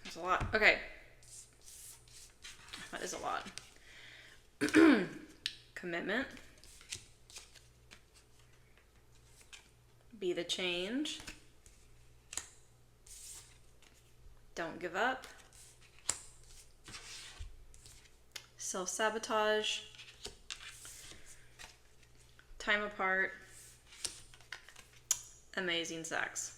That's a lot. Okay. That is a lot. Commitment. Be the change. Don't give up. Self-sabotage. Time apart. Amazing sex.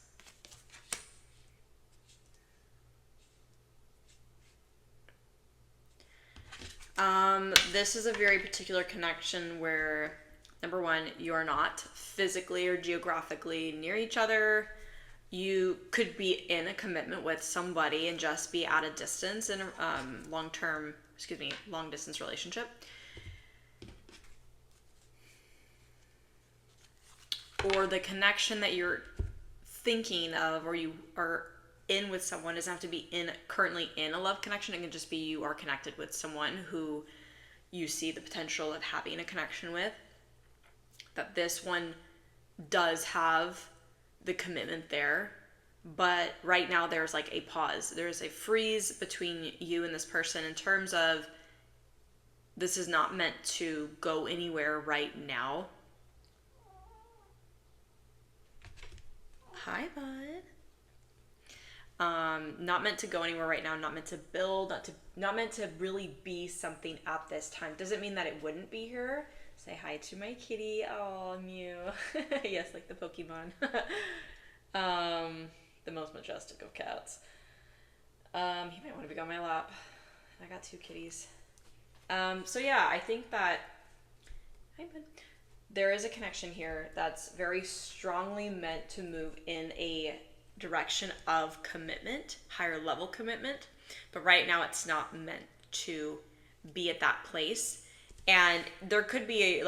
This is a very particular connection where, number one, you are not physically or geographically near each other. You could be in a commitment with somebody and just be at a distance in a long distance relationship. Or the connection that you're thinking of or you are in with someone doesn't have to be currently in a love connection. It can just be you are connected with someone who you see the potential of having a connection with. That this one does have the commitment there, but right now there's like a pause. There's a freeze between you and this person in terms of this is not meant to go anywhere right now. Hi, bud. Not meant to go anywhere right now, not meant to build, not meant to really be something at this time. Doesn't mean that it wouldn't be here. Say hi to my kitty. Oh, Mew. Yes, like the Pokemon. The most majestic of cats. He might want to be on my lap. I got 2 kitties. So yeah, I think that there is a connection here that's very strongly meant to move in a direction of commitment, higher level commitment, but right now it's not meant to be at that place. And there could be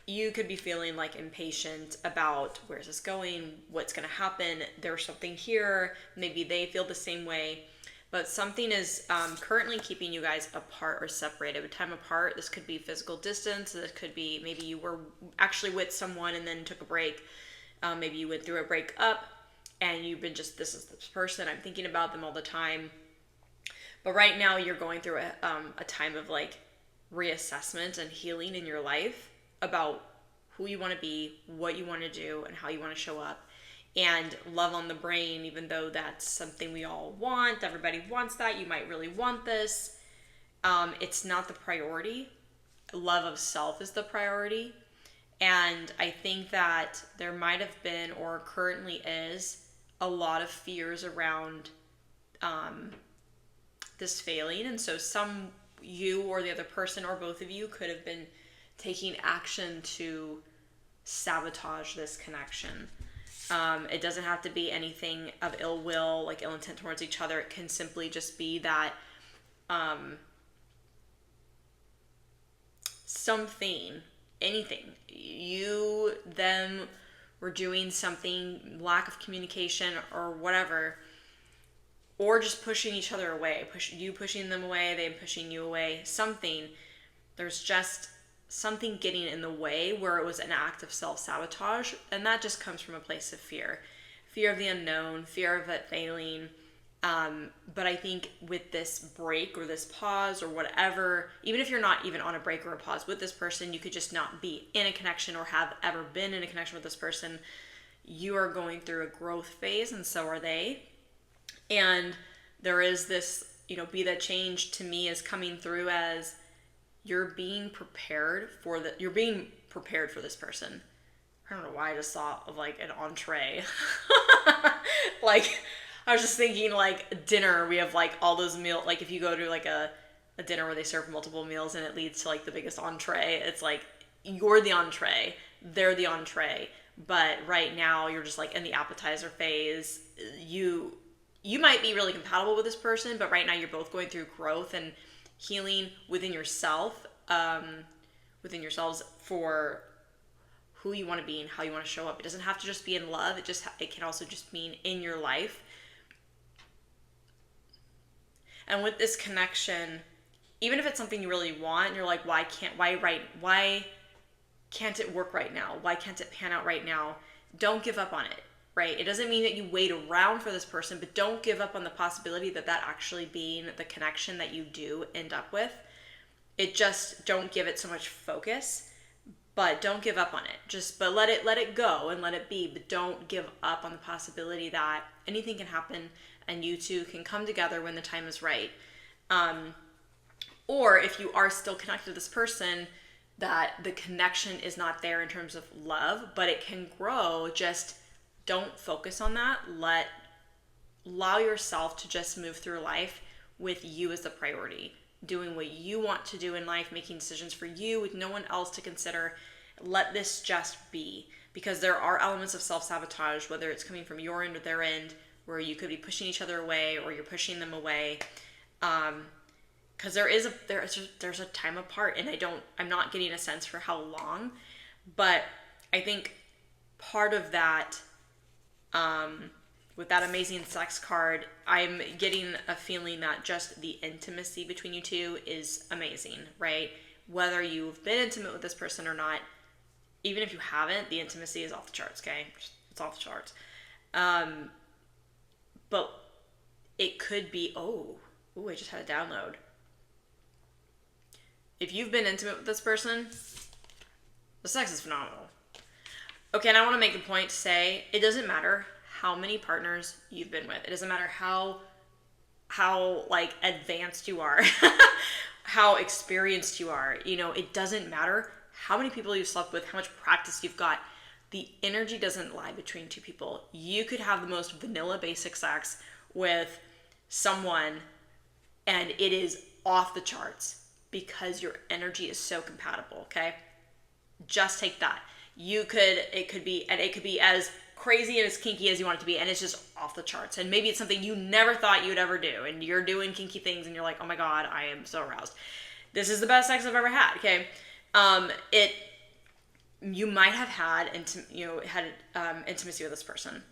you could be feeling like impatient about where's this going, what's going to happen, there's something here, maybe they feel the same way, but something is currently keeping you guys apart or separated. With time apart, this could be physical distance, this could be maybe you were actually with someone and then took a break, maybe you went through a breakup and you've been just, this is this person, I'm thinking about them all the time. But right now you're going through a time of like reassessment and healing in your life about who you want to be, what you want to do, and how you want to show up. And love on the brain, even though that's something we all want, everybody wants that, you might really want this, it's not the priority. Love of self is the priority. And I think that there might have been, or currently is, a lot of fears around this failing. And so you or the other person or both of you could have been taking action to sabotage this connection. It doesn't have to be anything of ill will, like ill intent towards each other. It can simply just be that anything, you, them, were doing something, lack of communication or whatever, or just pushing each other away, you pushing them away, they pushing you away, something. There's just something getting in the way where it was an act of self-sabotage, and that just comes from a place of fear of the unknown, fear of it failing. But I think with this break or this pause or whatever, even if you're not even on a break or a pause with this person, you could just not be in a connection or have ever been in a connection with this person. You are going through a growth phase, and so are they. And there is this, be that change to me is coming through as you're being prepared for this person. I don't know why I just thought of like an entree. Like, I was just thinking like dinner, we have like all those meals, like if you go to like a dinner where they serve multiple meals and it leads to like the biggest entree, it's like you're the entree, they're the entree, but right now you're just like in the appetizer phase. You might be really compatible with this person, but right now you're both going through growth and healing within yourself, within yourselves for who you want to be and how you want to show up. It doesn't have to just be in love. It can also just mean in your life. And with this connection, even if it's something you really want, and you're like, why can't it work right now? Why can't it pan out right now? Don't give up on it. right? It doesn't mean that you wait around for this person, but don't give up on the possibility that actually being the connection that you do end up with. It just, don't give it so much focus, but don't give up on it. But let it go and let it be, but don't give up on the possibility that anything can happen and you two can come together when the time is right. Or if you are still connected to this person, that the connection is not there in terms of love, but it can grow. Just don't focus on that. Allow yourself to just move through life with you as the priority, doing what you want to do in life, making decisions for you with no one else to consider. Let this just be, because there are elements of self-sabotage, whether it's coming from your end or their end, where you could be pushing each other away or you're pushing them away. Because there's a time apart, and I'm not getting a sense for how long, but I think part of that, with that amazing sex card, I'm getting a feeling that just the intimacy between you two is amazing, right? Whether you've been intimate with this person or not, even if you haven't, the intimacy is off the charts, okay? It's off the charts. But it could be, I just had a download. If you've been intimate with this person, the sex is phenomenal. Okay, and I want to make a point to say, it doesn't matter how many partners you've been with. It doesn't matter how like advanced you are, how experienced you are. It doesn't matter how many people you've slept with, how much practice you've got. The energy doesn't lie between two people. You could have the most vanilla basic sex with someone and it is off the charts because your energy is so compatible, okay? Just take that. It could be as crazy and as kinky as you want it to be, and it's just off the charts. And maybe it's something you never thought you would ever do, and you're doing kinky things and you're like, oh my God, I am so aroused. This is the best sex I've ever had, okay? You might have had intimacy with this person,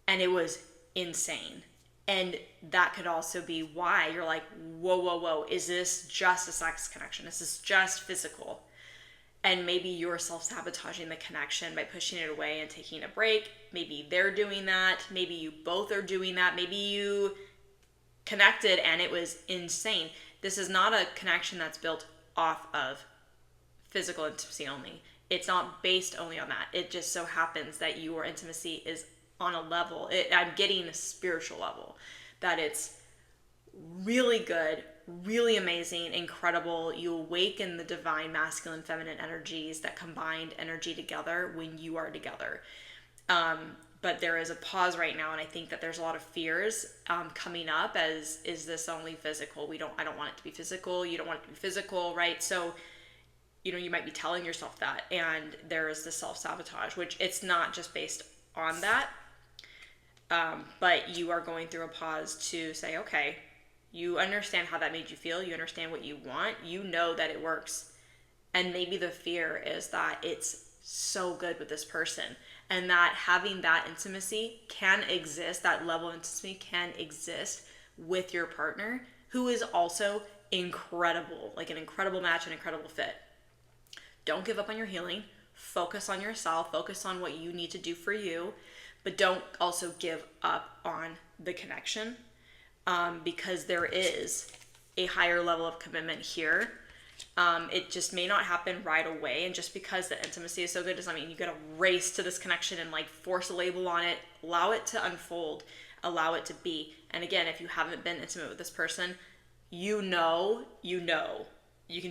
and it was insane. And that could also be why you're like, whoa, is this just a sex connection? Is this just physical? And maybe you're self-sabotaging the connection by pushing it away and taking a break. Maybe they're doing that. Maybe you both are doing that. Maybe you connected and it was insane. This is not a connection that's built off of physical intimacy only. It's not based only on that. It just so happens that your intimacy is on a level, I'm getting a spiritual level, that it's really good, really amazing, incredible. You awaken the divine masculine, feminine energies, that combined energy together when you are together. But there is a pause right now, and I think that there's a lot of fears coming up as, is this only physical? I don't want it to be physical. You don't want it to be physical, right? So, you might be telling yourself that, and there is the self-sabotage, which it's not just based on that. But you are going through a pause to say, okay, you understand how that made you feel. You understand what you want. You know that it works. And maybe the fear is that it's so good with this person, and that having that intimacy can exist, that level of intimacy can exist with your partner, who is also incredible, like an incredible match, an incredible fit. Don't give up on your healing. Focus on yourself. Focus on what you need to do for you. But don't also give up on the connection, because there is a higher level of commitment here. It just may not happen right away. And just because the intimacy is so good doesn't mean you gotta race to this connection and like force a label on it. Allow it to unfold. Allow it to be. And again, if you haven't been intimate with this person, you can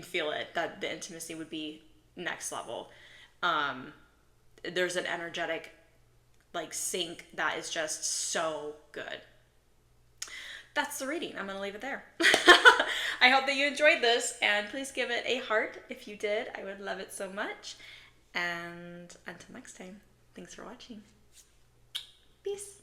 feel it, that the intimacy would be next level. There's an energetic sync that is just so good. That's the reading. I'm going to leave it there. I hope that you enjoyed this, and please give it a heart if you did. I would love it so much. And until next time, thanks for watching. Peace.